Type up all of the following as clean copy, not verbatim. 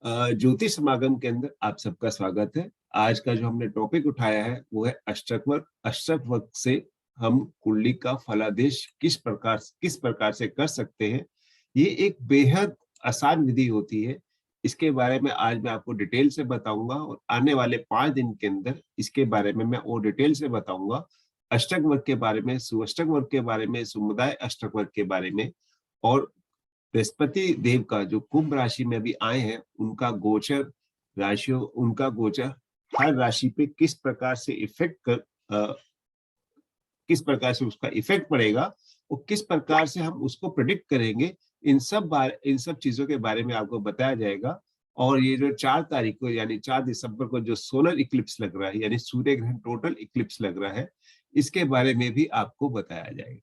ज्योतिष समागम के अंदर आप सबका स्वागत है। आज का जो हमने टॉपिक उठाया है वो है अष्टक वर्क से हम कुंडली का फलादेश किस प्रकार से कर सकते हैं। ये एक बेहद आसान विधि होती है। इसके बारे में आज मैं आपको डिटेल से बताऊंगा और आने वाले 5 दिन के अंदर इसके बारे में मैं और डिटेल से बताऊंगा। अष्टक वर्ग के बारे में, सुअष्टक वर्ग के बारे में, समुदाय अष्टक वर्ग के बारे में, और बृहस्पति देव का जो कुंभ राशि में भी आए हैं उनका गोचर हर राशि पे किस प्रकार से किस प्रकार से उसका इफेक्ट पड़ेगा और किस प्रकार से हम उसको प्रेडिक्ट करेंगे। इन सब चीजों के बारे में आपको बताया जाएगा। और ये जो 4 तारीख को यानी 4 दिसंबर को जो सोलर इक्लिप्स लग रहा है यानी सूर्य ग्रहण टोटल इक्लिप्स लग रहा है, इसके बारे में भी आपको बताया जाएगा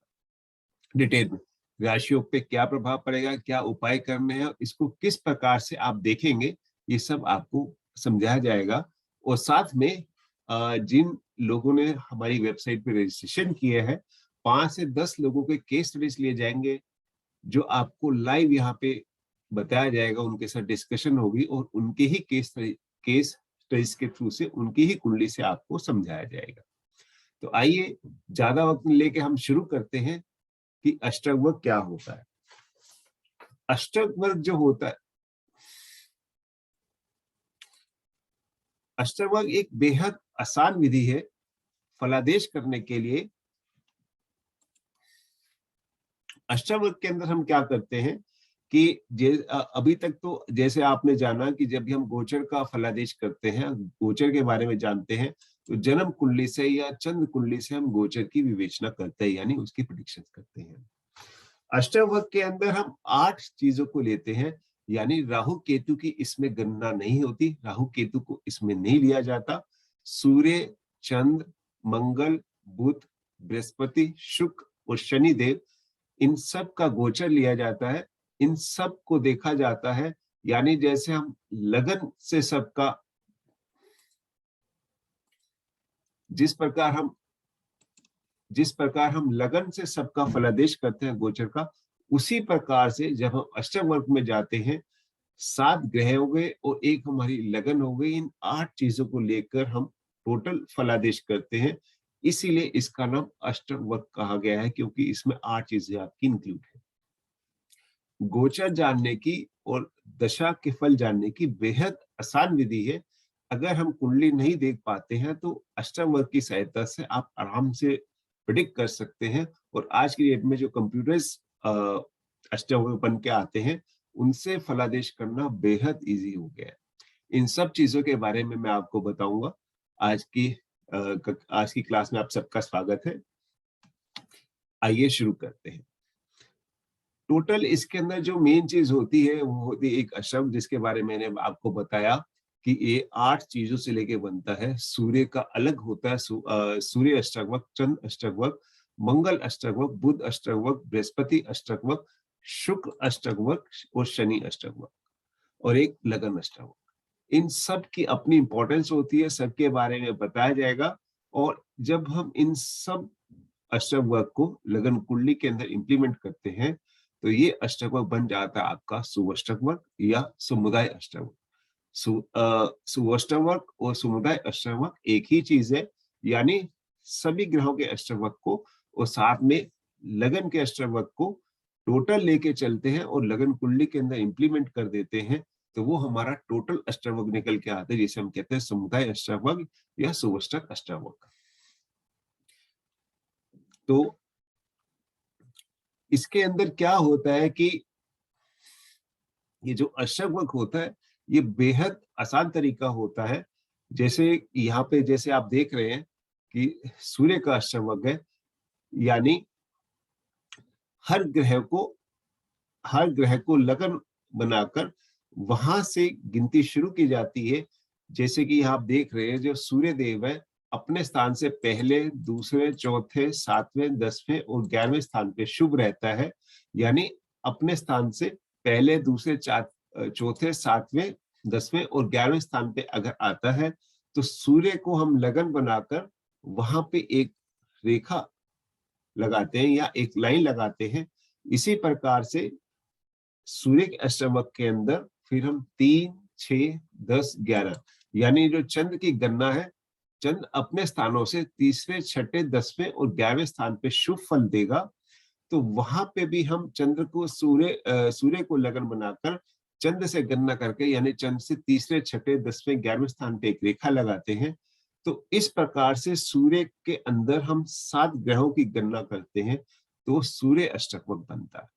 डिटेल में। राशियों पे क्या प्रभाव पड़ेगा, क्या उपाय करने हैं, इसको किस प्रकार से आप देखेंगे, ये सब आपको समझाया जाएगा। और साथ में जिन लोगों ने हमारी वेबसाइट पे रजिस्ट्रेशन किया है, 5 से 10 लोगों के केस स्टडीज लिए जाएंगे जो आपको लाइव यहाँ पे बताया जाएगा। उनके साथ डिस्कशन होगी और उनके ही केस स्टडीज के थ्रू से उनकी ही कुंडली से आपको समझाया जाएगा। तो आइए ज्यादा वक्त लेके हम शुरू करते हैं कि अष्टक वर्ग क्या होता है। अष्टक वर्ग जो होता है, अष्टक वर्ग एक बेहद आसान विधि है फलादेश करने के लिए। अष्टक वर्ग के अंदर हम क्या करते हैं कि अभी तक तो जैसे आपने जाना कि जब भी हम गोचर का फलादेश करते हैं, गोचर के बारे में जानते हैं, तो जन्म कुंडली से या चंद्र कुंडली से हम गोचर की विवेचना करते हैं यानी उसकी प्रेडिक्शन करते हैं। अष्टक वर्ग के अंदर हम 8 चीजों को लेते हैं, यानी राहु केतु की इसमें गणना नहीं होती, राहु केतु को इसमें नहीं लिया जाता। सूर्य, चंद्र, मंगल, बुध, बृहस्पति, शुक्र और शनि देव, इन सब का गोचर लिया जाता है, इन सब को देखा जाता है। यानी जैसे हम लगन से सबका, जिस प्रकार हम लगन से सबका फलादेश करते हैं गोचर का, उसी प्रकार से जब हम अष्टक वर्ग में जाते हैं, 7 ग्रह हो गए और एक हमारी लगन हो गई, इन 8 चीजों को लेकर हम टोटल फलादेश करते हैं। इसीलिए इसका नाम अष्टक वर्ग कहा गया है, क्योंकि इसमें 8 चीजें आपकी इंक्लूड है। गोचर जानने की और दशा के फल जानने की बेहद आसान विधि है। अगर हम कुंडली नहीं देख पाते हैं तो अष्टक वर्ग की सहायता से आप आराम से प्रेडिक्ट कर सकते हैं। और आज की डेट में जो कंप्यूटर्स अष्टक वर्ग बन के आते हैं, उनसे फलादेश करना बेहद इजी हो गया है। इन सब चीजों के बारे में मैं आपको बताऊंगा। आज की क्लास में आप सबका स्वागत है। आइए शुरू करते हैं। टोटल इसके अंदर जो मेन चीज होती है वो होती है एक अष्टक, जिसके बारे में मैंने आपको बताया कि ये 8 चीजों से लेके बनता है। सूर्य का अलग होता है, सूर्य अष्टक वर्ग, चंद्र अष्टक वर्ग, मंगल अष्टक वर्ग, बुध अष्टक वर्ग, बृहस्पति अष्टक वर्ग, शुक्र अष्टक वर्ग और शनि अष्टक वर्ग, और एक लगन अष्टक वर्ग। इन सब की अपनी इंपॉर्टेंस होती है, सबके बारे में बताया जाएगा। और जब हम इन सब अष्टक वर्ग को लगन कुंडली के अंदर इंप्लीमेंट करते हैं, तो ये अष्टक वर्ग बन जाता है आपका सुअष्टक वर्ग या समुदाय अष्टक वर्ग। सुअष्टक वर्ग और समुदाय अष्टक वर्ग एक ही चीज है, यानी सभी ग्रहों के अष्टक वर्ग को और साथ में लगन के अष्टक वर्ग को टोटल लेके चलते हैं और लगन कुंडली के अंदर इंप्लीमेंट कर देते हैं, तो वो हमारा टोटल अष्टक वर्ग निकल के आता है, जिसे हम कहते हैं समुदाय अष्टक वर्ग या सुअष्टक अष्टक वर्ग। तो इसके अंदर क्या होता है कि ये जो अष्टक वर्ग होता है ये बेहद आसान तरीका होता है। जैसे यहाँ पे जैसे आप देख रहे हैं कि सूर्य का अष्टक वर्ग है, यानी हर ग्रह को लगन बनाकर वहां से गिनती शुरू की जाती है। जैसे कि आप देख रहे हैं जो सूर्य देव है अपने स्थान से पहले, दूसरे, चौथे, 7वें, 10वें और 11वें स्थान पे शुभ रहता है। यानी अपने स्थान से पहले, दूसरे, चौथे, 7वें, 10वें और 11वें स्थान पे अगर आता है, तो सूर्य को हम लगन बनाकर वहां पे एक रेखा लगाते हैं या एक लाइन लगाते हैं। इसी प्रकार से सूर्य के अष्टक वर्ग के अंदर फिर हम 3, 6, 10, 11, यानी जो चंद्र की गणना है, चंद्र अपने स्थानों से तीसरे, छठे, 10वें और 11वें स्थान पे शुभ फल देगा। तो वहां पे भी हम चंद्र को सूर्य को लगन बनाकर चंद्र से गणना करके, यानी चंद्र से तीसरे, छठे, 10वें, 11वें स्थान पे एक रेखा लगाते हैं। तो इस प्रकार से सूर्य के अंदर हम 7 ग्रहों की गणना करते हैं, तो सूर्य अष्टक बनता है।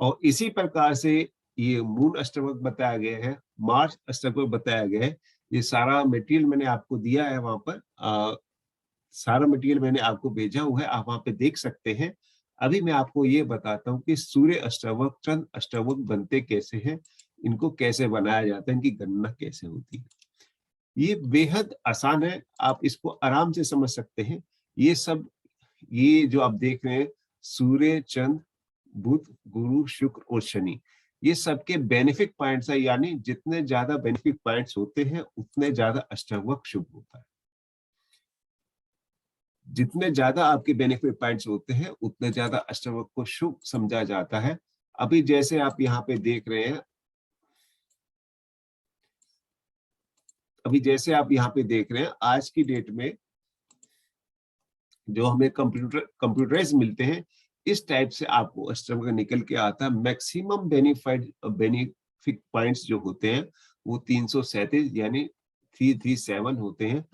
और इसी प्रकार से ये मून अष्टवक्र बताया गया है, मार्स अष्टवक्र बताया गया है। ये सारा मटेरियल मैंने आपको दिया है वहां पर, सारा मटेरियल मैंने आपको भेजा हुआ है, आप वहां पे देख सकते हैं। अभी मैं आपको ये बताता हूँ कि सूर्य अष्टवक्र, चंद्र अष्टवक्र बनते कैसे हैं, इनको कैसे बनाया जाता है, इनकी गणना कैसे होती है। ये बेहद आसान है, आप इसको आराम से समझ सकते हैं। ये सब, ये जो आप देख रहे हैं, सूर्य, चंद्र, बुध, गुरु, शुक्र और शनि, ये सबके बेनिफिक पॉइंट्स है, यानी जितने ज्यादा बेनिफिक पॉइंट्स होते हैं उतने ज्यादा अष्टवक्र शुभ होता है। जितने ज्यादा आपके बेनिफिट पॉइंट्स होते हैं उतने ज्यादा अष्टवक्र को शुभ समझा जाता है। अभी जैसे आप यहाँ पे देख रहे हैं, आज की डेट में जो हमें कंप्यूटराइज मिलते हैं, इस टाइप से आपको अष्टवक्र निकल के आता है। मैक्सिमम बेनिफिक पॉइंट्स जो होते हैं वो 337 यानी 337 होते हैं,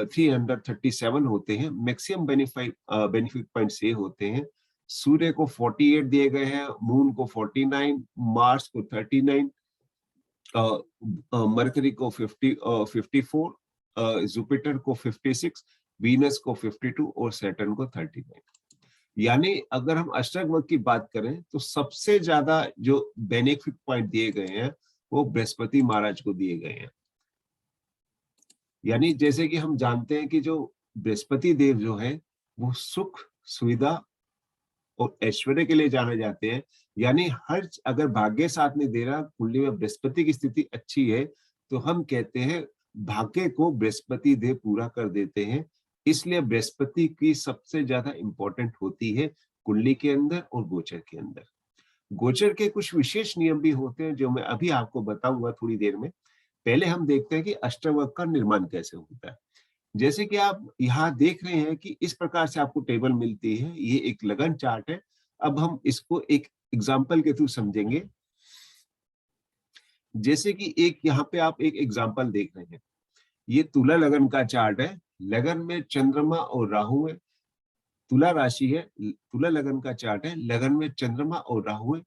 337 होते हैं। मैक्सिमम बेनिफिक पॉइंट्स ये होते हैं। सूर्य को 48 दिए गए हैं, मून को 49, मार्स को 39, मरकरी को 54, जुपिटर को 56, वीनस को 52 और सैटर्न को 39। यानी अगर हम अष्टवक्र की बात करें तो सबसे ज्यादा जो बेनिफिक पॉइंट दिए गए हैं वो बृहस्पति महाराज को दिए गए हैं। यानी जैसे कि हम जानते हैं कि जो बृहस्पति देव जो है वो सुख, सुविधा और ऐश्वर्य के लिए जाने जाते हैं। यानी हर, अगर भाग्य साथ नहीं दे रहा, कुंडली में बृहस्पति की स्थिति अच्छी है, तो हम कहते हैं भाग्य को बृहस्पति देव पूरा कर देते हैं। इसलिए बृहस्पति की सबसे ज्यादा इंपॉर्टेंट होती है कुंडली के अंदर और गोचर के अंदर। गोचर के कुछ विशेष नियम भी होते हैं जो मैं अभी आपको बताऊंगा थोड़ी देर में। पहले हम देखते हैं कि अष्टवक्र का निर्माण कैसे होता है। जैसे कि आप यहाँ देख रहे हैं कि इस प्रकार से आपको टेबल मिलती है, ये एक लगन चार्ट है। अब हम इसको एक एग्जाम्पल के थ्रू समझेंगे। जैसे कि एक यहाँ पे आप एक एग्जाम्पल देख रहे हैं, ये तुला लगन का चार्ट है। लगन में चंद्रमा और राहु है, तुला राशि है, तुला लगन का चार्ट है। लगन में चंद्रमा और राहु है।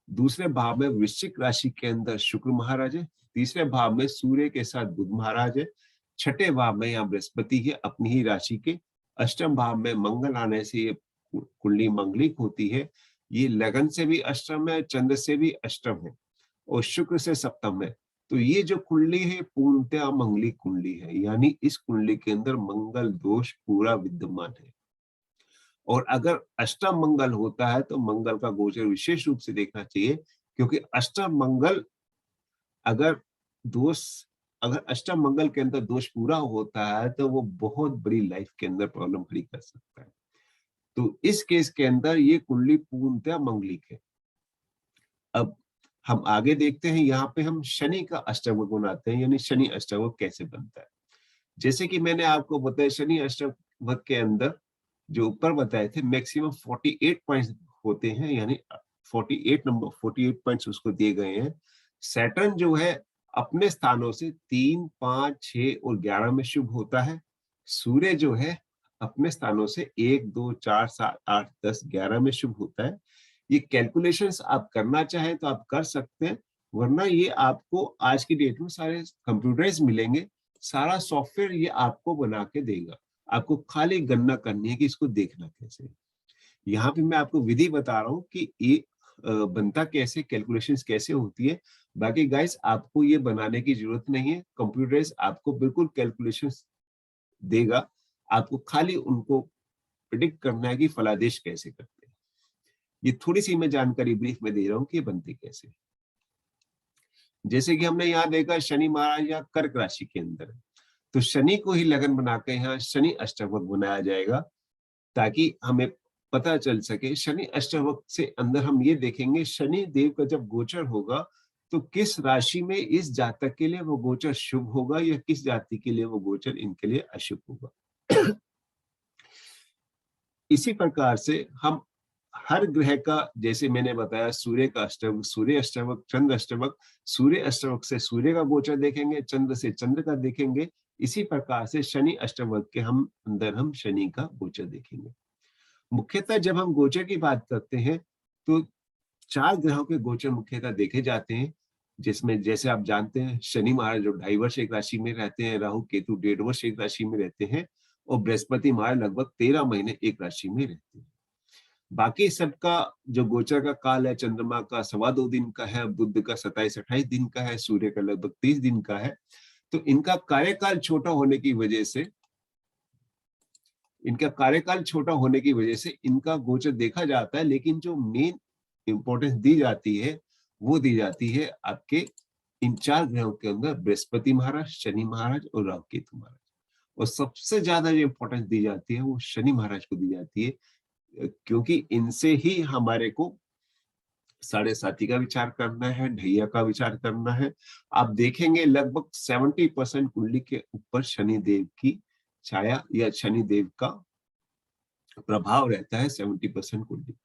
दूसरे भाव में वृश्चिक राशि के अंदर शुक्र महाराज है। तीसरे भाव में सूर्य के साथ बुध महाराज है। छठे भाव में यहाँ बृहस्पति है अपनी ही राशि के। अष्टम भाव में मंगल आने से ये कुंडली मंगलिक होती है। ये लगन से भी अष्टम है, चंद्र से भी अष्टम है और शुक्र से सप्तम है। तो ये जो कुंडली है पूर्णतः मंगलिक कुंडली है, यानी इस कुंडली के अंदर मंगल दोष पूरा विद्यमान है। और अगर अष्टम मंगल होता है तो मंगल का गोचर विशेष रूप से देखना चाहिए, क्योंकि अष्टम मंगल अगर दोष, अगर अष्टम मंगल के अंदर दोष पूरा होता है तो वो बहुत बड़ी लाइफ के अंदर प्रॉब्लम खड़ी कर सकता है। तो इस केस के अंदर ये कुंडली पूर्णतः मंगलिक है। अब हम आगे देखते हैं, यहाँ पे हम शनि का अष्टवक्र बनाते हैं, यानी शनि अष्टवक्र कैसे बनता है। जैसे कि मैंने आपको बताया, शनि अष्टवक्र के अंदर जो ऊपर बताए थे मैक्सिमम 48 पॉइंट्स होते हैं, यानी 48 पॉइंट्स उसको दिए गए हैं। सैटर्न जो है अपने स्थानों से 3, 5, 6 और 11 में शुभ होता है। सूर्य जो है अपने स्थानों से 1, 2, 4, 7, 8, 10, 11 में शुभ होता है। ये कैलकुलेशंस आप करना चाहें तो आप कर सकते हैं, वरना ये आपको आज की डेट में सारे कंप्यूटराइज मिलेंगे। सारा सॉफ्टवेयर ये आपको बना के देगा, आपको खाली गणना करनी है कि इसको देखना कैसे। यहाँ पे मैं आपको विधि बता रहा हूँ कि ये बनता कैसे, कैलकुलेशंस कैसे होती है। बाकी गाइस आपको ये बनाने की जरूरत नहीं है, कंप्यूटराइज आपको बिल्कुल कैलकुलेशंस देगा। आपको खाली उनको प्रिडिक्ट करना है कि फलादेश कैसे करते हैं। ये थोड़ी सी मैं जानकारी ब्रीफ में दे रहा हूँ कि ये बनते कैसे। जैसे कि हमने यहाँ देखा शनि महाराज यहाँ कर्क राशि के अंदर है, तो शनि को ही लगन बना के यहाँ शनि अष्टवक्र बनाया जाएगा, ताकि हमें पता चल सके, शनि अष्टवक्र से अंदर हम ये देखेंगे शनि देव का जब गोचर होगा तो किस राशि में इस जातक के लिए वो गोचर शुभ होगा या किस जाति के लिए वो गोचर इनके लिए अशुभ होगा। इसी प्रकार से हम हर ग्रह का, जैसे मैंने बताया सूर्य का अष्टवक्र, सूर्य अष्टवक्र, चंद्र अष्टवक्र, सूर्य अष्टवक्र से सूर्य का गोचर देखेंगे, चंद्र से चंद्र का देखेंगे। इसी प्रकार से शनि अष्टवक्र के हम शनि का गोचर देखेंगे। मुख्यतः जब हम गोचर की बात करते हैं तो 4 ग्रहों के गोचर मुख्यतः देखे जाते हैं, जिसमें जैसे आप जानते हैं शनि महाराज जो 2.5 वर्ष एक राशि में रहते हैं, राहु केतु 1.5 वर्ष एक राशि में रहते हैं, और बृहस्पति महाराज लगभग 13 महीने एक राशि में रहते हैं। बाकी सबका जो गोचर का काल है, चंद्रमा का 2.25 दिन का है, बुध का 27-28 दिन का है, सूर्य का लगभग 30 दिन का है। तो इनका कार्यकाल छोटा होने की वजह से इनका गोचर देखा जाता है, लेकिन जो मेन इंपॉर्टेंस दी जाती है वो दी जाती है आपके इन 4 ग्रहों के अंदर बृहस्पति महाराज, शनि महाराज और राहु केतु महाराज। और सबसे ज्यादा जो इंपॉर्टेंस दी जाती है वो शनि महाराज को दी जाती है, क्योंकि इनसे ही हमारे को साढ़े साथी का विचार करना है, ढैया का विचार करना है। आप देखेंगे लगभग 70% कुंडली के ऊपर शनि देव की छाया या शनि देव का प्रभाव रहता है 70% कुंडली।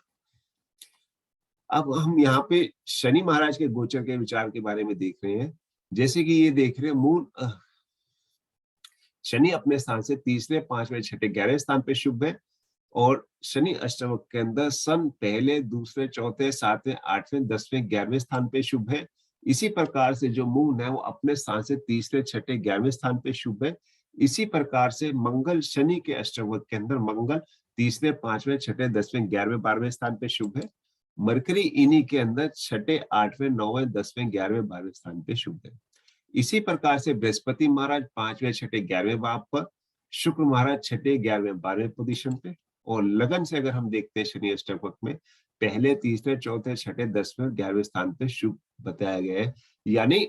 अब हम यहाँ पे शनि महाराज के गोचर के विचार के बारे में देख रहे हैं। जैसे कि ये देख रहे हैं मूल शनि अपने स्थान से तीसरे, 5वें, 6ठे, 11वें स्थान पे शुभ है, और शनि अष्टवक्र के अंदर सन पहले, दूसरे, चौथे, 7वें, 8वें, 10वें, 11वें स्थान पे शुभ है। इसी प्रकार से जो मून है वो अपने स्थान से तीसरे, 6ठे, 11वें स्थान पे शुभ है। इसी प्रकार से मंगल शनि के अष्टवक्र के अंदर मंगल तीसरे, 5वें, 6ठे, 10वें, 11वें, 12वें स्थान पे शुभ है। मरकरी इन्हीं के अंदर 6ठे, 8वें, 9वें, 10वें, 11वें, 12वें स्थान पे शुभ है। इसी प्रकार से बृहस्पति महाराज 5वें, 6ठे, 11वें भाव पर, शुक्र महाराज 6ठे, 11वें, 12वें पोजीशन पे, और लगन से अगर हम देखते हैं शनि अष्टवक्र में पहले, तीसरे, चौथे, 6ठे, 10वें, 11वें स्थान पे शुभ बताया गया है। यानी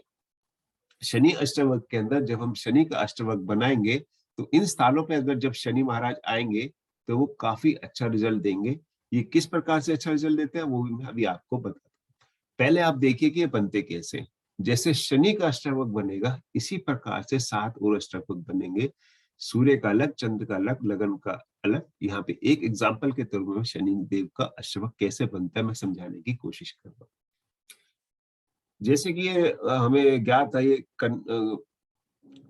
शनि अष्टवक्र के अंदर जब हम शनि का अष्टवक्र बनाएंगे तो इन स्थानों पे अगर जब शनि महाराज आएंगे तो वो काफी अच्छा रिजल्ट देंगे। ये किस प्रकार से अच्छा रिजल्ट देते हैं वो भी मैं अभी आपको बताता हूँ। पहले आप देखिए कि ये बनते कैसे। जैसे शनि का अष्टवक्र बनेगा इसी प्रकार से 7 और अष्टवक्र बनेंगे, सूर्य का अलग, चंद्र का अलग, लगन का अलग। यहाँ पे एक एग्जाम्पल के तौर पर शनि देव का अष्टवक्र कैसे बनता है मैं समझाने की कोशिश कर रहा हूँ। जैसे कि ये हमें ज्ञात है, ये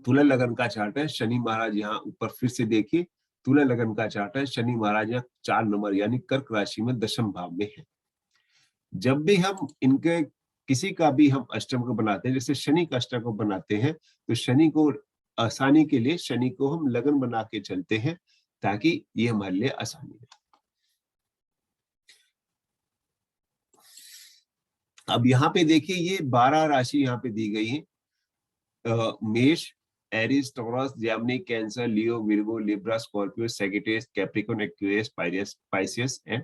तुला लगन का चार्ट है। शनि महाराज यहाँ ऊपर फिर से देखिए, तुला लगन का चार्ट है। शनि महाराज यहाँ 4 नंबर यानी कर्क राशि में 10वें भाव में है। जब भी हम इनके किसी का भी हम अष्टवक्र बनाते हैं, जैसे शनि का अष्टवक्र बनाते हैं, तो शनि को आसानी के लिए शनि को हम लगन बना के चलते हैं ताकि ये हमारे लिए आसानी है। अब यहाँ पे देखिए ये 12 राशि यहाँ पे दी गई है, मेष, Aries, Taurus, Gemini, Cancer, Leo, Virgo, Libra, Scorpio, Sagittarius, Capricorn, Aquarius, Pisces and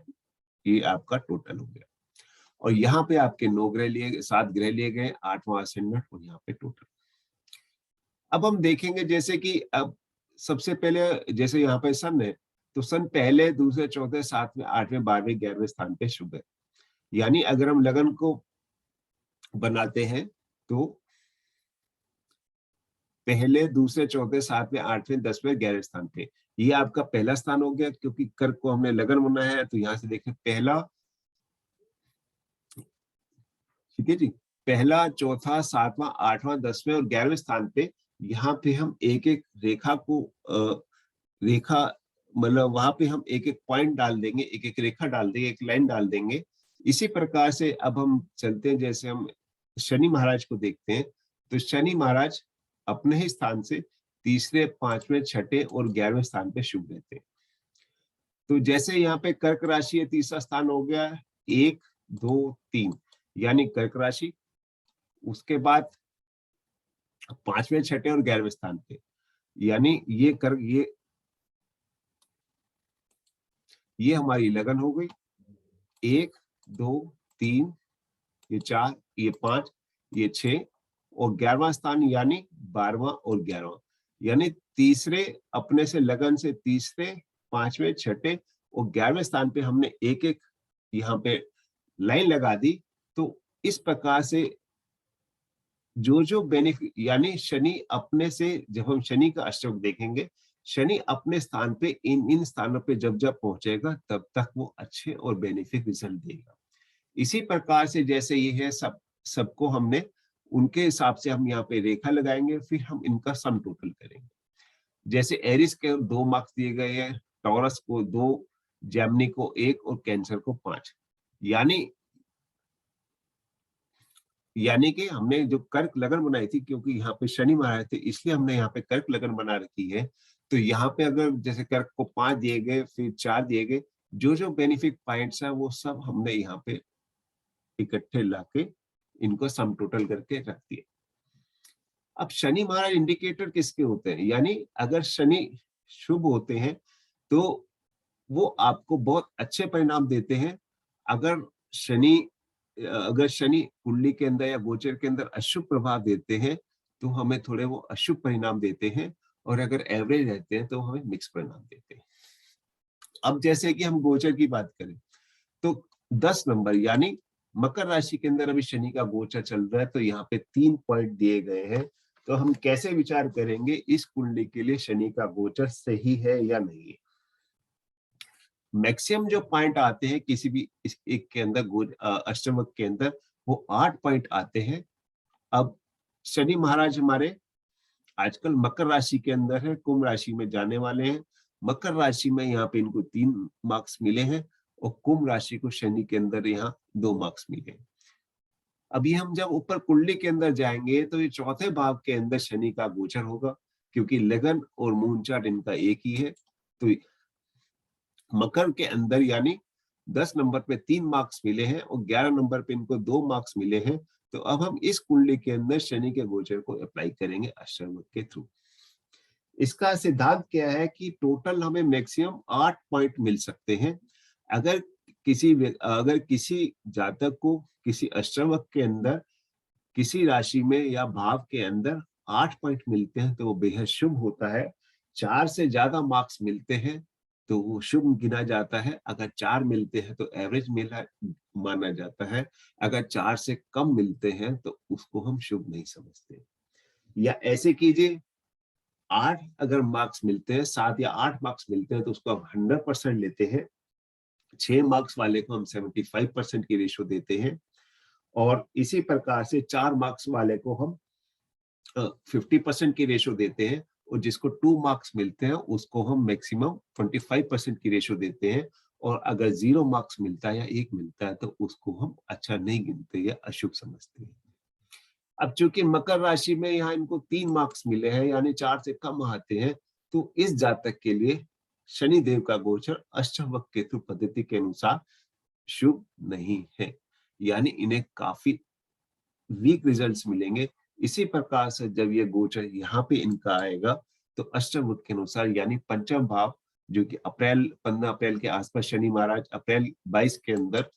ये आपका टोटल हो गया। और यहाँ पे आपके 9 ग्रह लिए गए, 7 ग्रह लिए गए, 8वां असेंडेंट और यहाँ पे टोटल। अब हम देखेंगे जैसे कि अब सबसे पहले जैसे यहाँ पे सन है, तो सन पहले, दूसरे, चौथे, 7वें, 8वें, 12वें, 11वें स्थान पे शुभ है। यानी अगर हम लगन को बनाते हैं तो पहले, दूसरे, चौथे, 7वें, 8वें, 10वें, 11वें स्थान पे ये आपका पहला स्थान हो गया, क्योंकि कर्क को हमने लगन बनाया है। तो यहाँ से देखें पहला, ठीक है जी, पहला, चौथा, 7वां, 8वां, 10वें और 11वें स्थान पे यहाँ पे हम एक एक रेखा को रेखा मतलब वहां पे हम एक एक पॉइंट डाल देंगे, एक एक रेखा डाल देंगे, एक लाइन डाल देंगे। इसी प्रकार से अब हम चलते हैं, जैसे हम शनि महाराज को देखते हैं तो शनि महाराज अपने ही स्थान से तीसरे, 5वें, 6ठे और 11वें स्थान पे शुभ रहते हैं। तो जैसे यहाँ पे कर्क राशि है, तीसरा स्थान हो गया 1, 2, 3 यानी कर्क राशि। उसके बाद 5वें, 6ठे और 11वें स्थान पे यानी ये कर्क, ये हमारी लगन हो गई। 1, 2, 3, ये 4, ये 5, ये 6 और 11वां स्थान यानी 12वां और 11वां, यानी तीसरे अपने से लगन से तीसरे, 5वें, 6ठे और 11वें स्थान पे हमने एक एक यहाँ पे लाइन लगा दी। तो इस प्रकार से जो बेनिफिट, यानी शनि अपने से, जब हम शनि का अष्टक देखेंगे, शनि अपने स्थान पे इन इन स्थानों पे जब जब पहुंचेगा तब तक वो अच्छे और बेनिफिट रिजल्ट देगा। इसी प्रकार से जैसे ये है, सबको हमने उनके हिसाब से हम यहाँ पे रेखा लगाएंगे, फिर हम इनका सम टोटल करेंगे। जैसे एरिस के 2 मार्क्स दिए गए हैं, टॉरस को 2, जेमिनी को 1 और कैंसर को 5। यानी कि हमने जो कर्क लगन बनाई थी, क्योंकि यहाँ पे शनि महाराज थे इसलिए हमने यहाँ पे कर्क लगन बना रखी है। तो यहाँ पे अगर जैसे कर्क को 5 दिए गए, फिर 4 दिए गए, जो बेनिफिट पॉइंट्स है वो सब हमने यहाँ पे इकट्ठे लाके इनको सम टोटल करके रख दिए। अब शनि महाराज इंडिकेटर किसके होते हैं, यानी अगर शनि शुभ होते हैं तो वो आपको बहुत अच्छे परिणाम देते हैं। अगर शनि कुंडली के अंदर या गोचर के अंदर अशुभ प्रभाव देते हैं तो हमें थोड़े वो अशुभ परिणाम देते हैं, और अगर एवरेज रहते हैं तो हमें मिक्स परिणाम देते हैं। अब जैसे कि हम गोचर की बात करें तो 10 नंबर यानी मकर राशि के अंदर अभी शनि का गोचर चल रहा है, तो यहाँ पे 3 पॉइंट दिए गए हैं। तो हम कैसे विचार करेंगे इस कुंडली के लिए शनि का गोचर सही है या नहीं है। मैक्सिमम जो पॉइंट आते हैं किसी भी इस एक के अंदर, अष्टमक के अंदर, वो 8 पॉइंट आते हैं। अब शनि महाराज हमारे आजकल मकर राशि के अंदर है, कुंभ राशि में जाने वाले हैं। मकर राशि में यहाँ पे इनको 3 मार्क्स मिले हैं, और कुंभ राशि को शनि के अंदर यहाँ 2 मार्क्स मिले हैं। अभी हम जब ऊपर कुंडली के अंदर जाएंगे तो ये चौथे भाव के अंदर शनि का गोचर होगा, क्योंकि लगन और मून चार्ट इनका एक ही है। तो मकर के अंदर यानी 10 नंबर पे 3 मार्क्स मिले हैं और 11 नंबर पे इनको 2 मार्क्स मिले हैं। तो अब हम इस कुंडली के अंदर शनि के गोचर को अप्लाई करेंगे अष्टमक के थ्रू। इसका सिद्धांत क्या है कि टोटल हमें मैक्सिमम 8 पॉइंट मिल सकते हैं। अगर किसी जातक को किसी अष्टमक के अंदर किसी राशि में या भाव के अंदर 8 पॉइंट मिलते हैं तो वो बेहद शुभ होता है। 4 से ज्यादा मार्क्स मिलते हैं तो वो शुभ गिना जाता है। अगर 4 मिलते हैं तो एवरेज मिला माना जाता है। अगर 4 से कम मिलते हैं तो उसको हम शुभ नहीं समझते। या ऐसे कीजिए, 8 अगर मार्क्स मिलते हैं, 7 या 8 मार्क्स मिलते हैं तो उसको हम 100% लेते हैं। 6 मार्क्स वाले को हम 75% की रेशो देते हैं, और इसी प्रकार से 4 मार्क्स वाले को हम 50% की रेशो देते हैं, और जिसको 2 मार्क्स मिलते हैं उसको हम मैक्सिमम 25% की रेशो देते हैं। और अगर 0 मार्क्स मिलता है या 1 मिलता है तो उसको हम अच्छा नहीं गिनते या अशुभ समझते हैं। अब चूंकि मकर राशि में यहाँ इनको 3 मार्क्स मिले हैं, यानी 4 से कम आते हैं, तो इस जातक के लिए शनि देव का गोचर अष्टवक्र केतु पद्धति के अनुसार शुभ नहीं है, यानी इन्हें काफी वीक रिजल्ट्स मिलेंगे। इसी प्रकार से जब ये गोचर यहाँ पे इनका आएगा तो अष्टवक्र के अनुसार, यानी पंचम भाव, जो कि 15 अप्रैल के आसपास शनि महाराज अप्रैल 22 के अंदर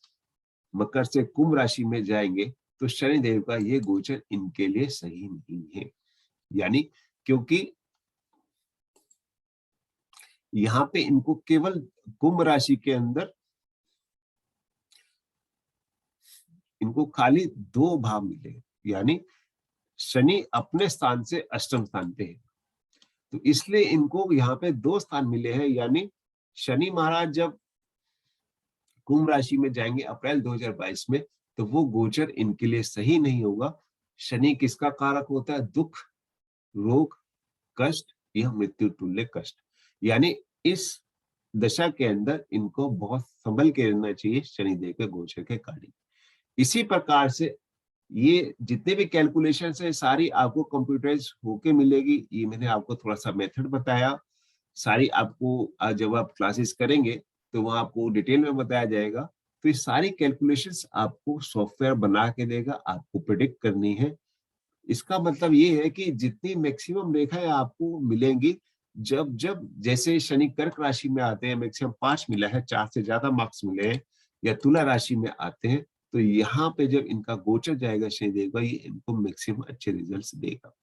मकर से कुंभ राशि में जाएंगे, तो शनि देव का ये गोचर इनके लिए सही नहीं है। यानी क्योंकि यहाँ पे इनको केवल कुंभ राशि के अंदर इनको खाली 2 भाव मिले, यानी शनि अपने स्थान से अष्टम स्थान पे है, तो इसलिए इनको यहाँ पे 2 स्थान मिले हैं। यानी शनि महाराज जब कुंभ राशि में जाएंगे अप्रैल 2022 में, तो वो गोचर इनके लिए सही नहीं होगा। शनि किसका कारक होता है? दुख, रोग, कष्ट या मृत्यु तुल्य कष्ट। यानी इस दशा के अंदर इनको बहुत संभल के रहना चाहिए शनिदेव के गोचर के कारण। इसी प्रकार से ये जितने भी कैलकुलेशन है सारी आपको कंप्यूटराइज होके मिलेगी। ये मैंने आपको थोड़ा सा मेथड बताया, सारी आपको जब आप क्लासेस करेंगे तो वहां आपको डिटेल में बताया जाएगा। तो ये सारी कैलकुलेशंस आपको सॉफ्टवेयर बना के देगा, आपको प्रिडिक्ट करनी है। इसका मतलब ये है कि जितनी मैक्सिमम रेखाएं आपको मिलेंगी, जब जब जैसे शनि कर्क राशि में आते हैं मैक्सिमम 5 मिला है, 4 से ज्यादा मार्क्स मिले हैं, या तुला राशि में आते हैं, तो यहाँ पे जब इनका गोचर जाएगा शनिदेव का, ये इनको मैक्सिमम अच्छे रिजल्ट्स देगा।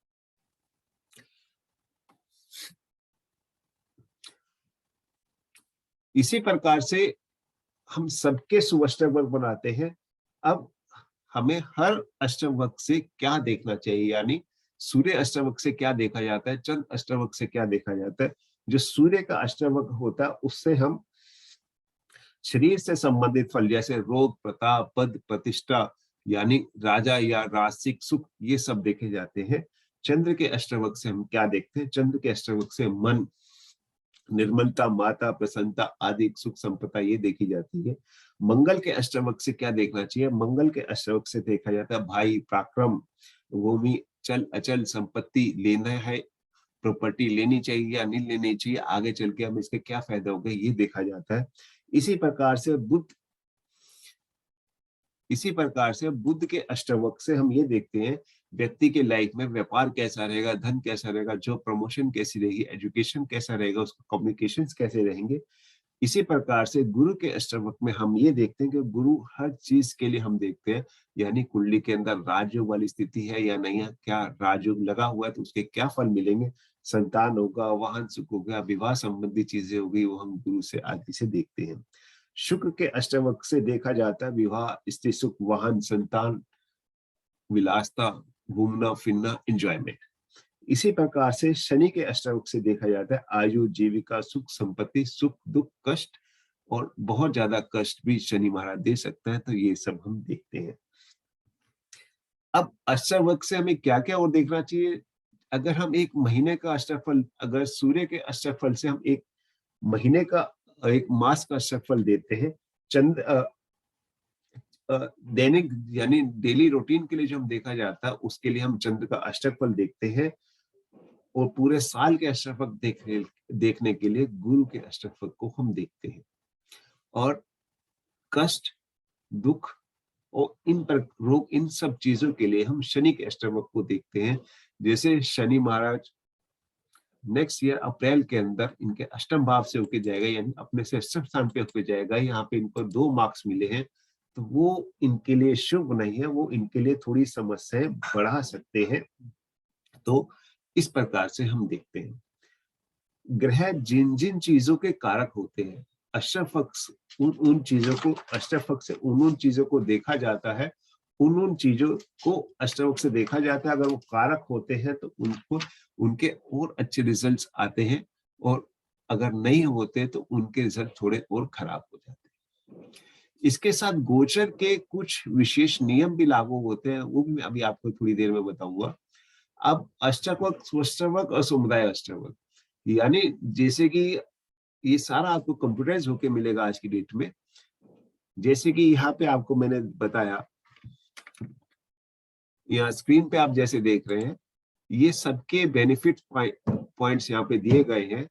इसी प्रकार से हम सबके सुअष्टक बनाते हैं। अब हमें हर अष्टवक्र से क्या देखना चाहिए, यानी सूर्य अष्टवक्र से क्या देखा जाता है, चंद्र अष्टवक्र से क्या देखा जाता है। जो सूर्य का अष्टवक्र होता है उससे हम शरीर से संबंधित फल जैसे रोग, प्रताप, पद, प्रतिष्ठा, यानी राजा या राजसिक सुख, ये सब देखे जाते हैं। चंद्र के अष्टवक्र से हम क्या देखते हैं, चंद्र के अष्टवक्र से मन, निर्मलता, माता, प्रसन्नता आदि सुख संपदा ये देखी जाती है। मंगल के अष्टवक्र से क्या देखना चाहिए, मंगल के अष्टवक्र से देखा जाता है भाई, पराक्रम, भूमि, चल अचल संपत्ति लेना है, प्रॉपर्टी लेनी चाहिए या नहीं लेनी चाहिए, आगे चल के हमें इसके क्या फायदा होगा, ये देखा जाता है। इसी प्रकार से बुद्ध के अष्टवक्र से हम ये देखते हैं व्यक्ति के लाइफ में व्यापार कैसा रहेगा, धन कैसा रहेगा, जो प्रमोशन कैसी रहेगी, एजुकेशन कैसा रहेगा, उसका कम्युनिकेशंस कैसे रहेंगे। इसी प्रकार से गुरु के अष्टवक्र में हम ये देखते हैं कि गुरु हर चीज के लिए हम देखते हैं, यानी कुंडली के अंदर राजयोग वाली स्थिति है या नहीं है, क्या राजयोग लगा हुआ है तो उसके क्या फल मिलेंगे, संतान होगा, वाहन सुख होगा, विवाह संबंधी चीजें होगी, वो हम गुरु से आदि से देखते हैं। शुक्र के अष्टवक्र से देखा जाता है विवाह, स्त्री सुख, वाहन, संतान, विलासता, घूमना फिरना, एंजॉयमेंट। इसी प्रकार से शनि के अष्टवक्र से देखा जाता है आयु, जीविका, सुख संपत्ति, सुख दुख कष्ट, और बहुत ज्यादा कष्ट भी शनि महाराज दे सकते हैं, तो ये सब हम देखते हैं। अब अष्टवक्र से हमें क्या क्या और देखना चाहिए, अगर हम एक महीने का अष्टफल, अगर सूर्य के अष्टफल से हम एक महीने का, एक मास का अष्टफल देते हैं, चंद्र दैनिक यानी डेली रूटीन के लिए जो हम देखा जाता है उसके लिए हम चंद्र का अष्टफल देखते हैं, और पूरे साल के अष्टफल देखने के लिए गुरु के अष्टफल को हम देखते हैं। और कष्ट, दुख और इन पर रोग, इन सब चीजों के लिए हम शनि के अष्टफल को देखते हैं। जैसे शनि महाराज नेक्स्ट ईयर अप्रैल के अंदर इनके अष्टम भाव से होके जाएगा, यानी अपने से अष्टम स्थान पे होके जाएगा, यहाँ पे इनको 2 मार्क्स मिले हैं, तो वो इनके लिए शुभ नहीं है, वो इनके लिए थोड़ी समस्याएं बढ़ा सकते हैं। तो इस प्रकार से हम देखते हैं ग्रह जिन जिन चीजों के कारक होते हैं, अष्टवक्र उन चीजों को, अष्टवक्र से उन चीजों को देखा जाता है, उन चीजों को अष्टवक्र से देखा जाता है। अगर वो कारक होते हैं तो उनको, उनके और अच्छे रिजल्ट्स आते हैं, और अगर नहीं होते तो उनके रिजल्ट थोड़े और खराब हो जाते हैं। इसके साथ गोचर के कुछ विशेष नियम भी लागू होते हैं, वो भी मैं अभी आपको थोड़ी देर में बताऊंगा। अब अष्टवक्र, स्वष्टवक्र और समुदाय अष्टवक्र, यानी जैसे कि ये सारा आपको कंप्यूटराइज होके मिलेगा आज की डेट में। जैसे कि यहाँ पे आपको मैंने बताया, यहाँ स्क्रीन पे आप जैसे देख रहे हैं, ये सबके बेनिफिट पॉइंट्स यहाँ पे दिए गए हैं,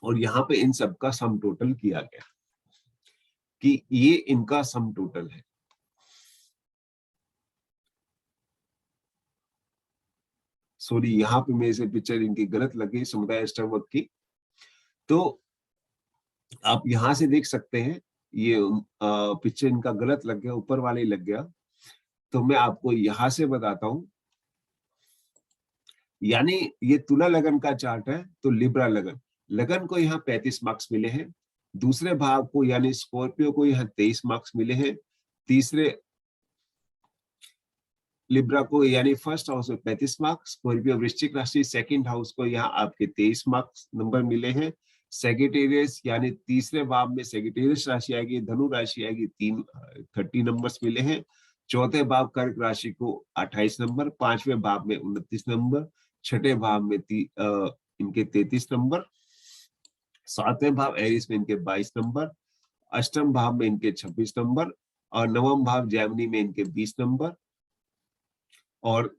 और यहाँ पे इन सब का सम टोटल किया गया कि ये इनका सम टोटल है। सॉरी, यहाँ पे मेरे से पिक्चर इनकी गलत लग गई समुदाय अष्टवक्र की, तो आप यहाँ से देख सकते हैं ये पिक्चर इनका गलत लग गया, ऊपर वाले लग गया। तो मैं आपको यहाँ से बताता हूँ, यानी ये तुला लगन का चार्ट है, तो लिब्रा लगन, लगन को यहाँ 35 मार्क्स मिले हैं, दूसरे भाव को यानी स्कॉर्पियो को यहाँ 23 मार्क्स मिले हैं, तीसरे लिब्रा को यानी फर्स्ट हाउस में 35 मार्क्स, स्कॉर्पियो वृश्चिक राशि सेकंड हाउस को यहाँ आपके 23 मार्क्स नंबर मिले हैं। सेगिटेरियस यानी तीसरे भाव में सेगिटेरियस राशि आएगी, धनु राशि आएगी, 30 नंबर्स मिले हैं। चौथे भाव कर्क राशि को 28 नंबर, पांचवें भाव में 29 नंबर, छठे भाव में इनके 33 नंबर, सातवें भाव एरिस में इनके 22 नंबर, अष्टम भाव में इनके 26 नंबर, और नवम भाव जैमिनी में इनके 20 नंबर, और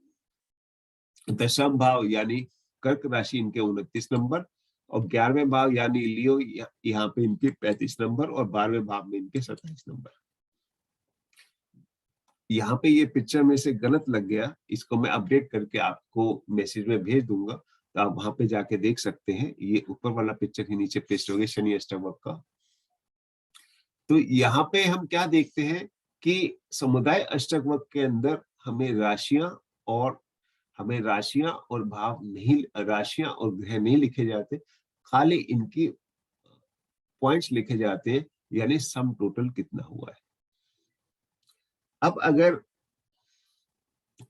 दशम भाव यानी कर्क राशि इनके 29 नंबर, और 11वें भाव यानी लियो यहाँ पे इनके 35 नंबर, और 12वें भाव में इनके 27 नंबर। यहाँ पे ये पिक्चर में से गलत लग गया, इसको मैं अपडेट करके आपको मैसेज में भेज दूंगा, तो आप वहां पे जाके देख सकते हैं। ये ऊपर वाला पिक्चर ही नीचे पेस्ट हो गया शनि अष्टवक्र का। तो यहाँ पे हम क्या देखते हैं कि समुदाय अष्टवक्र के अंदर हमें राशियां और भाव नहीं, राशियां और ग्रह नहीं लिखे जाते, खाली इनकी पॉइंट्स लिखे जाते हैं, यानी सम टोटल कितना हुआ है। अब अगर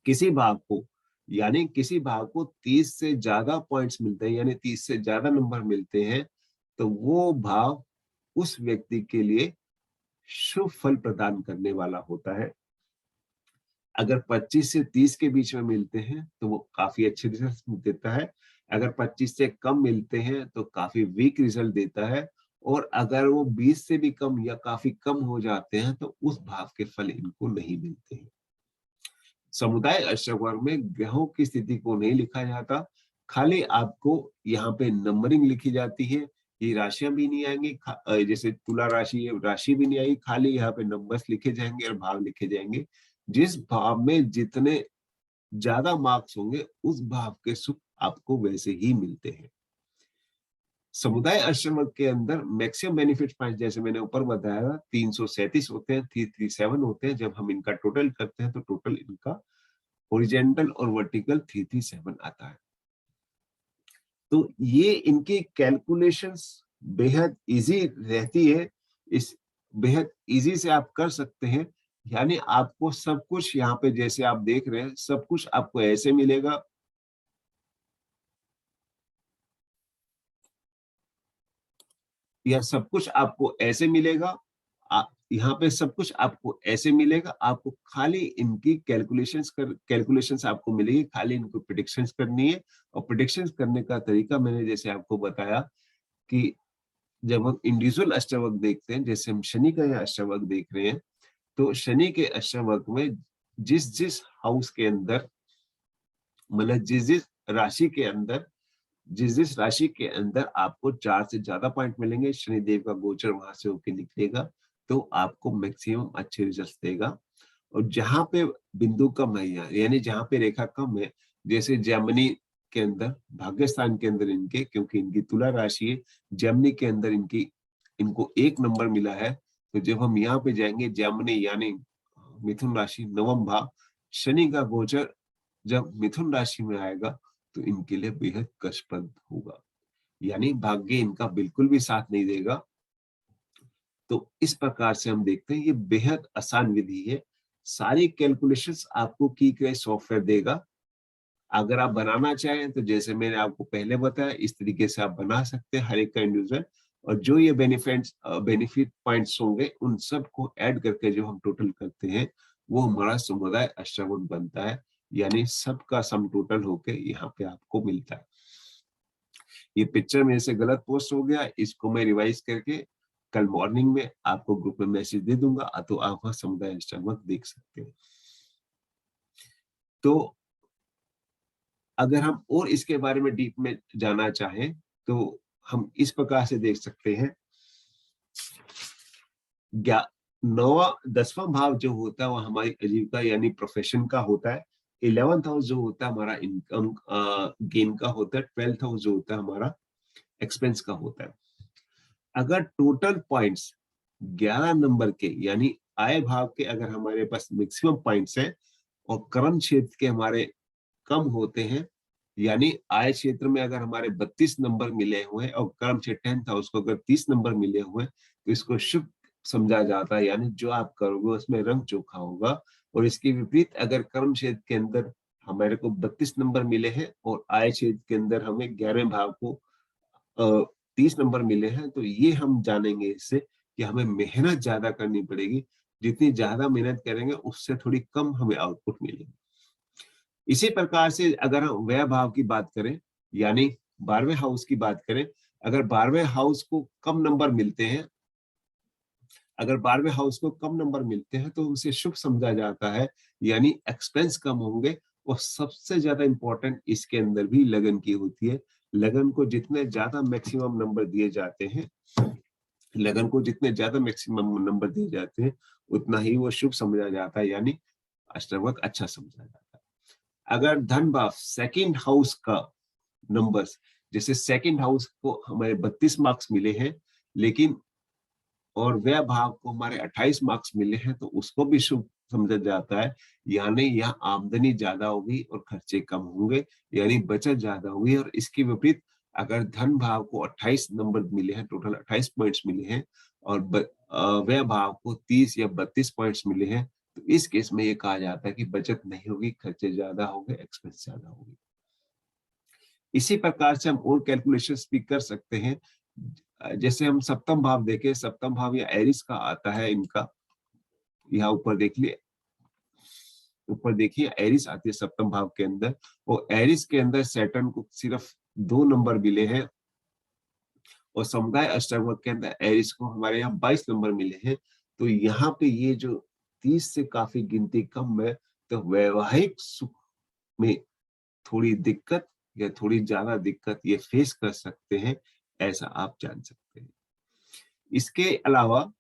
किसी भाग को, यानी किसी भाग को 30 से ज्यादा पॉइंट्स मिलते हैं, यानी 30 से ज्यादा नंबर मिलते हैं, तो वो भाव उस व्यक्ति के लिए शुभ फल प्रदान करने वाला होता है। अगर 25 से 30 के बीच में मिलते हैं तो वो काफी अच्छे रिजल्ट देता है। अगर 25 से कम मिलते हैं तो काफी वीक रिजल्ट देता है। और अगर वो 20 से भी कम या काफी कम हो जाते हैं तो उस भाव के फल इनको नहीं मिलते हैं। समुदाय अष्टक वर्ग में ग्रहों की स्थिति को नहीं लिखा जाता, खाली आपको यहाँ पे नंबरिंग लिखी जाती है। ये राशियां भी नहीं आएंगी, जैसे तुला राशि है, राशि भी नहीं आएगी, खाली यहाँ पे नंबर्स लिखे जाएंगे और भाव लिखे जाएंगे। जिस भाव में जितने ज्यादा मार्क्स होंगे उस भाव के सुख आपको वैसे ही मिलते हैं। समुदाय अष्टक के अंदर मैक्सिमम बेनिफिट पॉइंट, जैसे मैंने ऊपर बताया, 337 होते हैं, 337 होते हैं। जब हम इनका टोटल करते हैं तो टोटल इनका हॉरिजॉन्टल और वर्टिकल 337 आता है। तो ये इनकी कैलकुलेशंस बेहद इजी रहती है, इस बेहद इजी से आप कर सकते हैं। यानी आपको सब कुछ यहाँ पे जैसे आप देख रहे हैं, सब कुछ आपको ऐसे मिलेगा। यह सब कुछ आपको ऐसे मिलेगा। यहाँ पे सब कुछ आपको ऐसे मिलेगा। आपको खाली इनकी कैलकुलेशंस आपको मिलेगी, खाली इनको प्रेडिक्शंस करनी है। और प्रेडिक्शंस करने का तरीका मैंने जैसे आपको बताया कि जब हम इंडिविजुअल अष्टवक्र देखते हैं, जैसे हम शनि का यहाँ अष्टवक्र देख रहे हैं, तो शनि के अष्टवक्र में जिस जिस हाउस के अंदर, मतलब जिस जिस राशि के अंदर, जिस जिस राशि के अंदर आपको 4 से ज्यादा पॉइंट मिलेंगे, शनिदेव का गोचर वहां से होकर निकलेगा, तो आपको मैक्सिमम अच्छे रिजल्ट देगा। और जहां पे बिंदु कम है, यानी जहां पे रेखा कम है, जैसे जेमिनी के अंदर, भाग्यस्थान के अंदर इनके, क्योंकि इनकी तुला राशि है, जेमिनी के अंदर इनको 1 नंबर मिला है। तो जब हम यहाँ पे जाएंगे, जेमिनी यानी मिथुन राशि, नवम भाव, शनि का गोचर जब मिथुन राशि में आएगा तो इनके लिए बेहद कष्टप्रद होगा, यानी भाग्य इनका बिल्कुल भी साथ नहीं देगा। तो इस प्रकार से हम देखते हैं ये बेहद आसान विधि है। सारी कैलकुलेशंस आपको की गई सॉफ्टवेयर देगा। अगर आप बनाना चाहें तो जैसे मैंने आपको पहले बताया, इस तरीके से आप बना सकते हैं हर एक का इंडिविजुअल। और जो ये बेनिफिट पॉइंट्स होंगे उन सब को ऐड करके जो हम टोटल करते हैं वो हमारा समुदाय अष्टगुण बनता है, यानी सबका सम टोटल होके यहाँ पे आपको मिलता है। ये पिक्चर मेरे से गलत पोस्ट हो गया, इसको मैं रिवाइज करके कल मॉर्निंग में आपको ग्रुप में मैसेज दे दूंगा, तो आप वहां समुदाय अष्टगुण देख सकते हैं। तो अगर हम और इसके बारे में डीप में जाना चाहें तो हम इस प्रकार से देख सकते हैं। 9वां 10वां भाव जो होता है वो हमारी आजीविका यानी प्रोफेशन का होता है। 11th हाउस जो होता है हमारा इनकम गेन का होता है। 12th हाउस जो होता है हमारा एक्सपेंस का होता है। अगर टोटल पॉइंट्स 11 नंबर के यानी आय भाव के अगर हमारे पास मैक्सिमम पॉइंट्स हैं और कर्म क्षेत्र के हमारे कम होते हैं, यानी आय क्षेत्र में अगर हमारे 32 नंबर मिले हुए हैं और कर्म क्षेत्र 10th हाउस को अगर 30 नंबर मिले हुए हैं तो इसको शुभ समझा जाता है, यानी जो आप करोगे उसमें रंग चोखा होगा। और इसके विपरीत अगर कर्म क्षेत्र के अंदर हमारे को 32 नंबर मिले हैं और आय क्षेत्र के अंदर हमें 11वें भाव को 30 नंबर मिले हैं, तो ये हम जानेंगे इससे कि हमें मेहनत ज्यादा करनी पड़ेगी। जितनी ज्यादा मेहनत करेंगे उससे थोड़ी कम हमें आउटपुट मिलेगी। इसी प्रकार से अगर हम व्यय भाव की बात करें, यानी 12वें हाउस की बात करें, अगर 12वें हाउस को कम नंबर मिलते हैं, अगर 12वें हाउस को कम नंबर मिलते हैं तो उसे शुभ समझा जाता है, यानी एक्सपेंस कम होंगे। और सबसे ज्यादा इंपॉर्टेंट इसके अंदर भी लगन की होती है। लगन को जितने ज्यादा मैक्सिमम नंबर दिए जाते हैं, लगन को जितने ज्यादा मैक्सिमम नंबर दिए जाते हैं उतना ही वो शुभ समझा जाता है, यानी अष्टवक्र अच्छा समझा जाता है। अगर धन भाव सेकंड हाउस का नंबर्स, जैसे सेकंड हाउस को हमारे 32 मार्क्स मिले हैं, लेकिन और व्यय भाव को हमारे 28 मार्क्स मिले हैं, तो उसको भी शुभ समझा जाता है, यानी यहाँ आमदनी ज्यादा होगी और खर्चे कम होंगे, यानी बचत ज्यादा होगी। और इसके विपरीत अगर धन भाव को 28 नंबर मिले हैं, टोटल 28 पॉइंट्स मिले हैं, और व्यय भाव को 30 या 32 पॉइंट्स मिले हैं, तो इस केस में ये कहा जाता है कि बचत नहीं होगी, खर्चे ज्यादा होंगे, एक्सपेंस ज्यादा होगी। इसी प्रकार से हम और कैलकुलेशंस भी कर सकते हैं। जैसे हम सप्तम भाव देखें, सप्तम भाव या एरिस का आता है इनका, यहाँ ऊपर देख लिए, ऊपर देखिए एरिस आती है सप्तम भाव के अंदर, और एरिस के अंदर सैटर्न को सिर्फ 2 नंबर मिले हैं, और समुदाय अष्टवर्ग के अंदर एरिस को हमारे यहाँ 22 नंबर मिले हैं। तो यहाँ पे ये जो 30 से काफी गिनती कम है, तो वैवाहिक सुख में थोड़ी दिक्कत या थोड़ी ज्यादा दिक्कत ये फेस कर सकते हैं, ऐसा आप जान सकते हैं। इसके अलावा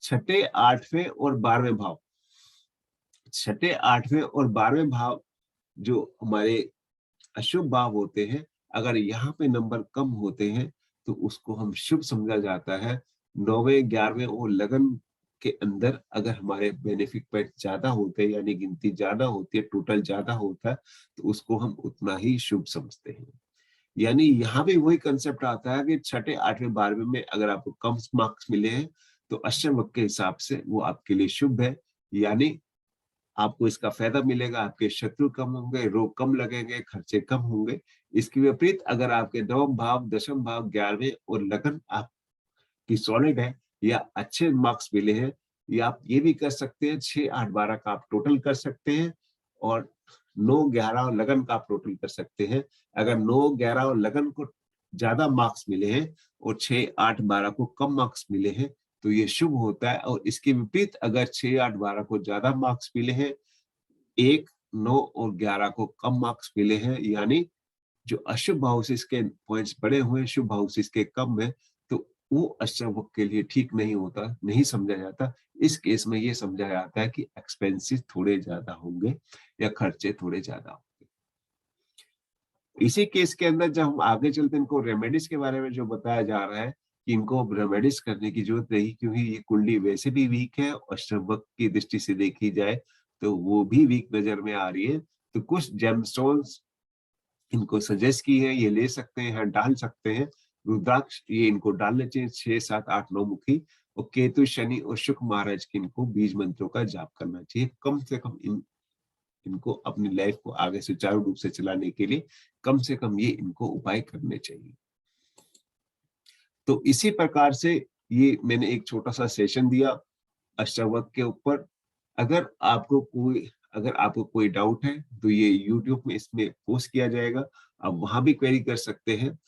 छठे, 8वें और 12वें भाव, छठे, 8वें और 12वें भाव जो हमारे अशुभ भाव होते हैं, अगर यहाँ पे नंबर कम होते हैं तो उसको हम शुभ समझा जाता है। 9वें, 11वें और लगन के अंदर अगर हमारे बेनिफिट पॉइंट ज्यादा होते हैं, यानी गिनती ज्यादा होती है, टोटल ज्यादा होता है, तो उसको हम उतना ही शुभ समझते हैं। यानी यहाँ भी वही कंसेप्ट आता है कि छठे, 8वें, 12वें में अगर आपको कम मार्क्स मिले हैं तो अष्टवक्र के हिसाब से वो आपके लिए शुभ है, यानी आपको इसका फायदा मिलेगा, आपके शत्रु कम होंगे, रोग कम लगेंगे, खर्चे कम होंगे। इसके विपरीत अगर आपके नवम भाव, दशम भाव, 11वें और लगन आपकी सॉलिड है या अच्छे मार्क्स मिले हैं, या आप ये भी कर सकते हैं 6, 8, 12 का आप टोटल कर सकते हैं, और 9, 11 और लगन का आप टोटल कर सकते हैं। अगर 9, 11 और लगन को ज्यादा मार्क्स मिले हैं और 6, 8, 12 को कम मार्क्स मिले हैं, तो ये शुभ होता है। और इसके विपरीत अगर 6, 8, 12 को ज्यादा मार्क्स मिले हैं, 1, 9 और 11 को कम मार्क्स मिले हैं, यानी जो अशुभ हाउसेस के पॉइंट्स बड़े हुए हैं, शुभ हाउसेस के कम है, तो वो अष्टवक्र के लिए ठीक नहीं होता, नहीं समझा जाता। इस केस में ये समझा जाता है कि एक्सपेंसेस थोड़े ज्यादा होंगे या खर्चे थोड़े ज्यादा होंगे। इसी केस के अंदर जब हम आगे चलते हैं, इनको रेमेडीज के बारे में जो बताया जा रहा है कि इनको रेमेडीज करने की जरूरत नहीं, क्योंकि ये कुंडली वैसे भी वीक है, अष्टवक्र की दृष्टि से देखी जाए तो वो भी वीक नजर में आ रही है। तो कुछ जेमस्टोन्स इनको सजेस्ट की है, ये ले सकते हैं, डाल सकते हैं। रुद्राक्ष ये इनको डालने चाहिए 6, 7, 8, 9 मुखी, और केतु, शनि और शुक्र महाराज की इनको बीज मंत्रों का जाप करना चाहिए। कम से कम इनको अपनी लाइफ को आगे सुचारू रूप से चलाने के लिए कम से कम ये इनको उपाय करने चाहिए। तो इसी प्रकार से ये मैंने एक छोटा सा सेशन दिया अष्टवक्र के ऊपर। अगर आपको कोई डाउट है तो ये यूट्यूब में इसमें पोस्ट किया जाएगा, आप वहां भी क्वेरी कर सकते हैं।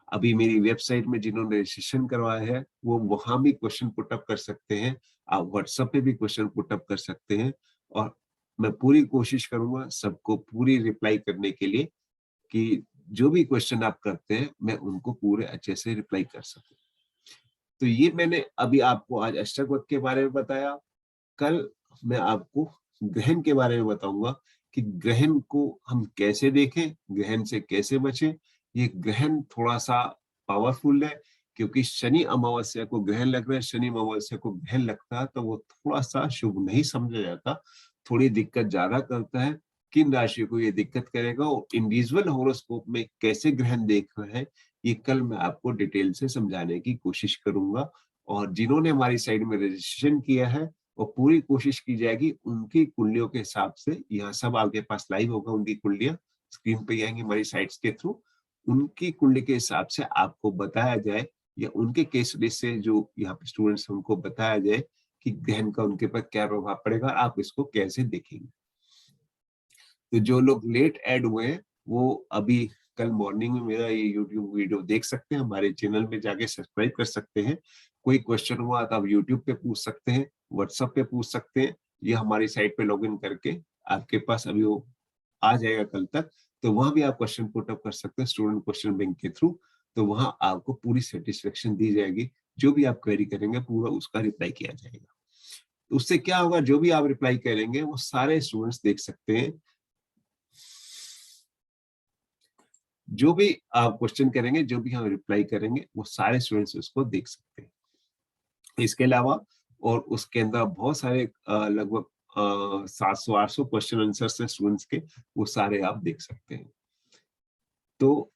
अभी मेरी वेबसाइट में जिन्होंने रजिस्ट्रेशन करवाया है वो वहां भी क्वेश्चन पुटअप कर सकते हैं, आप व्हाट्सएप पे भी क्वेश्चन पुटअप कर सकते हैं, और मैं पूरी कोशिश करूंगा सबको पूरी रिप्लाई करने के लिए, कि जो भी क्वेश्चन आप करते हैं मैं उनको पूरे अच्छे से रिप्लाई कर सकूं। तो ये मैंने अभी आपको आज अष्टवक्र के बारे में बताया। कल मैं आपको ग्रहण के बारे में बताऊंगा कि ग्रहण को हम कैसे देखें, ग्रहण से कैसे बचें। ये ग्रहण थोड़ा सा पावरफुल है, क्योंकि शनि अमावस्या को ग्रहण लग रहा है, शनि अमावस्या को ग्रहण लगता है तो वो थोड़ा सा शुभ नहीं समझा जाता, थोड़ी दिक्कत ज्यादा करता है। किन राशि को ये दिक्कत करेगा और इंडिविजुअल होरोस्कोप में कैसे ग्रहण देख रहे हैं, ये कल मैं आपको डिटेल से समझाने की कोशिश करूंगा। और जिन्होंने हमारी साइट में रजिस्ट्रेशन किया है और पूरी कोशिश की जाएगी उनकी कुंडलियों के हिसाब से, यहाँ सब आपके पास लाइव होगा, उनकी कुंडलियां स्क्रीन पे आएंगी हमारी साइट्स के थ्रू, उनकी कुंडली के हिसाब से आपको बताया जाए, या उनके केस स्टडी से जो यहाँ पे स्टूडेंट्स उनको बताया जाए कि ग्रहण का उनके पर क्या प्रभाव पड़ेगा, आप इसको कैसे देखेंगे। तो जो लोग लेट ऐड हुए हैं वो अभी कल मॉर्निंग में मेरा ये यूट्यूब वीडियो देख सकते हैं, हमारे चैनल में जाके सब्सक्राइब कर सकते हैं। कोई क्वेश्चन हुआ तो आप यूट्यूब पे पूछ सकते हैं, व्हाट्सएप पे पूछ सकते हैं, या हमारी साइट पे लॉगिन करके आपके पास अभी वो आ जाएगा कल तक, तो वहां भी आप क्वेश्चन पुटअप कर सकते हैं स्टूडेंट क्वेश्चन बैंक के थ्रू। तो वहां आपको पूरी सेटिस्फेक्शन दी जाएगी, जो भी आप क्वेरी करेंगे पूरा उसका रिप्लाई किया जाएगा। तो उससे क्या होगा, जो भी आप रिप्लाई करेंगे वो सारे स्टूडेंट्स देख सकते हैं, जो भी आप क्वेश्चन करेंगे, जो भी हम रिप्लाई करेंगे वो सारे स्टूडेंट्स उसको देख सकते हैं। इसके अलावा और उसके अंदर बहुत सारे लगभग 700-800 क्वेश्चन आंसर है स्टूडेंट्स के, वो सारे आप देख सकते हैं। तो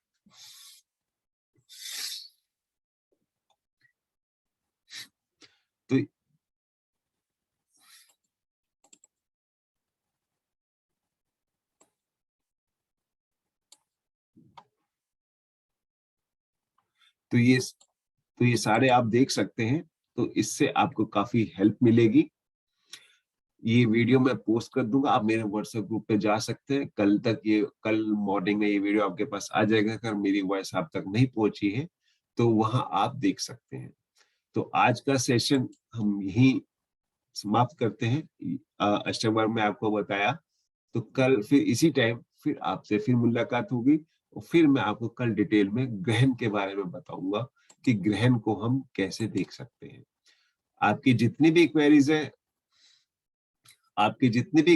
तो ये सारे आप देख सकते हैं, तो इससे आपको काफी हेल्प मिलेगी। ये वीडियो मैं पोस्ट कर दूंगा, आप मेरे व्हाट्सएप ग्रुप पे जा सकते हैं। कल मॉर्निंग में ये वीडियो आपके पास आ जाएगा। अगर मेरी वॉइस आप तक नहीं पहुंची है तो वहां आप देख सकते हैं। तो आज का सेशन हम यहीं समाप्त करते हैं। अष्टवर्ग में आपको बताया, तो कल फिर इसी टाइम फिर आपसे फिर मुलाकात होगी, और फिर मैं आपको कल डिटेल में ग्रहण के बारे में बताऊंगा कि ग्रहण को हम कैसे देख सकते हैं। आपकी जितनी भी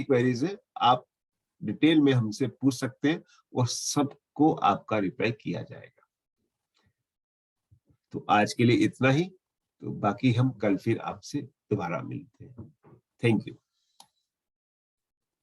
क्वेरीज है आप डिटेल में हमसे पूछ सकते हैं, और सबको आपका रिप्लाई किया जाएगा। तो आज के लिए इतना ही। तो बाकी हम कल फिर आपसे दोबारा मिलते हैं। Thank you.